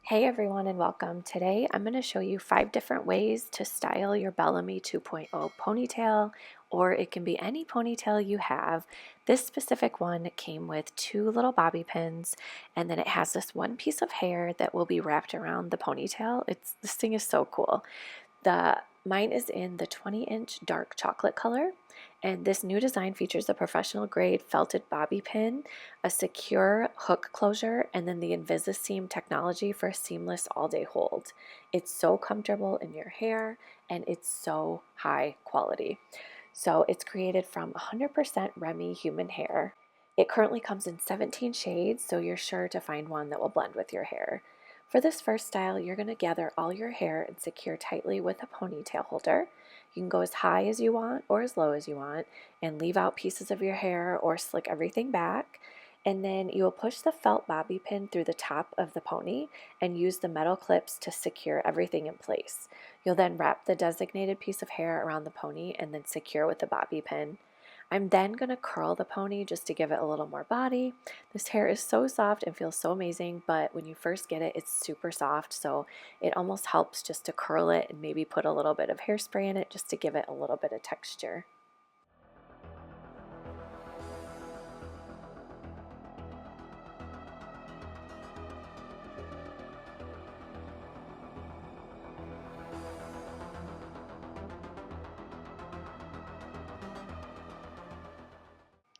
Hey everyone and welcome. Today I'm going to show you 5 different ways to style your Bellami 2.0 ponytail, or it can be any ponytail you have. This specific one came with 2 little bobby pins, and then it has this one piece of hair that will be wrapped around the ponytail. This thing is so cool. Mine is in the 20-inch dark chocolate color, and this new design features a professional grade felted bobby pin, a secure hook closure, and then the InvisiSeam technology for a seamless all-day hold. It's so comfortable in your hair, and it's so high quality. So it's created from 100% Remy human hair. It currently comes in 17 shades, so you're sure to find one that will blend with your hair. For this first style, you're going to gather all your hair and secure tightly with a ponytail holder. You can go as high as you want or as low as you want and leave out pieces of your hair or slick everything back. And then you will push the felt bobby pin through the top of the pony and use the metal clips to secure everything in place. You'll then wrap the designated piece of hair around the pony and then secure with the bobby pin. I'm then going to curl the pony just to give it a little more body. This hair is so soft and feels so amazing, but when you first get it, it's super soft, so it almost helps just to curl it and maybe put a little bit of hairspray in it just to give it a little bit of texture.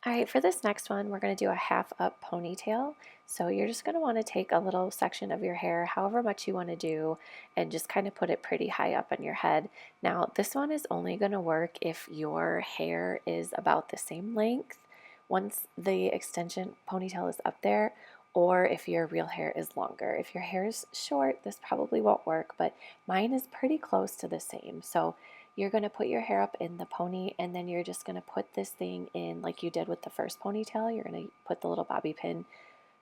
All right, for this next one, we're going to do a half up ponytail. So you're just going to want to take a little section of your hair, however much you want to do, and just kind of put it pretty high up on your head. Now, this one is only going to work if your hair is about the same length once the extension ponytail is up there, or if your real hair is longer. If your hair is short, this probably won't work, but mine is pretty close to the same. So you're going to put your hair up in the pony, and then you're just going to put this thing in like you did with the first ponytail. You're going to put the little bobby pin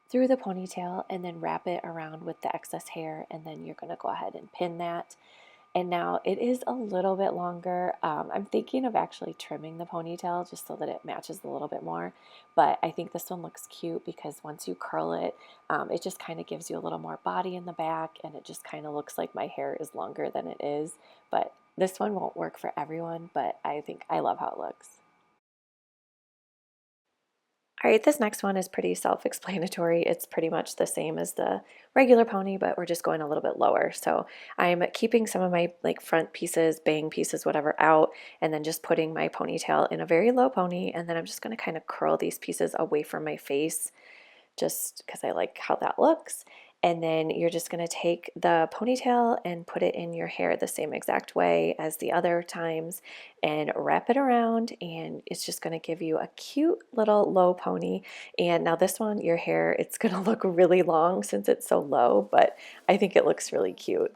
through the ponytail and then wrap it around with the excess hair, and then you're going to go ahead and pin that. And now it is a little bit longer. I'm thinking of actually trimming the ponytail just so that it matches a little bit more. But I think this one looks cute because once you curl it, it just kind of gives you a little more body in the back, and it just kind of looks like my hair is longer than it is. But this one won't work for everyone, but I think I love how it looks. All right, this next one is pretty self-explanatory. It's pretty much the same as the regular pony, but we're just going a little bit lower. So I'm keeping some of my like front pieces, bang pieces, whatever out, and then just putting my ponytail in a very low pony, and then I'm just going to kind of curl these pieces away from my face just because I like how that looks. And then you're just going to take the ponytail and put it in your hair the same exact way as the other times and wrap it around, and it's just going to give you a cute little low pony. And now this one, your hair, it's going to look really long since it's so low, but I think it looks really cute.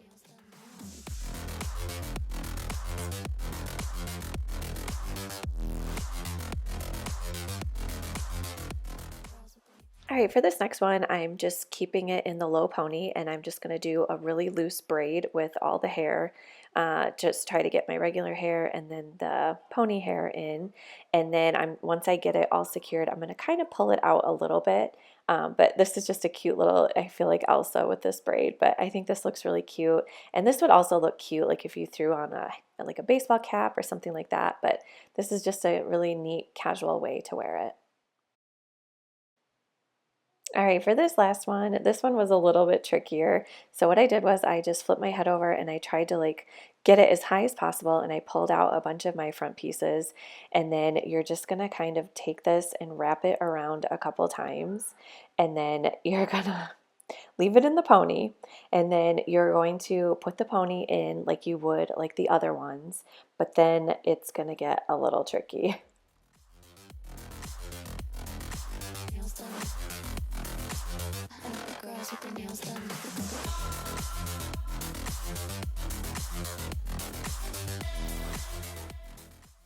All right, for this next one, I'm just keeping it in the low pony, and I'm just going to do a really loose braid with all the hair. Just try to get my regular hair and then the pony hair in. And then once I get it all secured, I'm going to kind of pull it out a little bit. But this is just a cute little, I feel like Elsa with this braid, but I think this looks really cute. And this would also look cute like if you threw on like a baseball cap or something like that. But this is just a really neat casual way to wear it. All right, for this one was a little bit trickier. So what I did was I just flipped my head over and I tried to like get it as high as possible, and I pulled out a bunch of my front pieces, and then you're just gonna kind of take this and wrap it around a couple times, and then you're gonna leave it in the pony, and then you're going to put the pony in like you would like the other ones, but then it's gonna get a little tricky.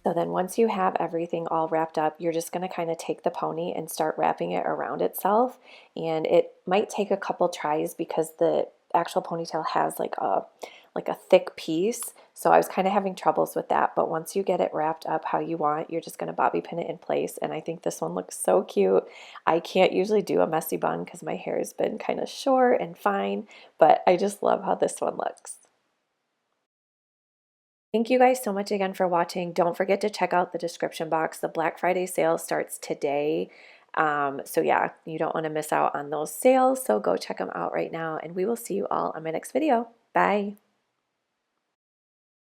So then once you have everything all wrapped up, you're just going to kind of take the pony and start wrapping it around itself. And it might take a couple tries because the actual ponytail has like a thick piece, so I was kind of having troubles with that. But once you get it wrapped up how you want, you're just going to bobby pin it in place, and I think this one looks so cute. I can't usually do a messy bun because my hair has been kind of short and fine, but I just love how this one looks. Thank you guys so much again for watching. Don't forget to check out the description box. The Black Friday sale starts today. So yeah, you don't want to miss out on those sales. So go check them out right now, and we will see you all on my next video. Bye.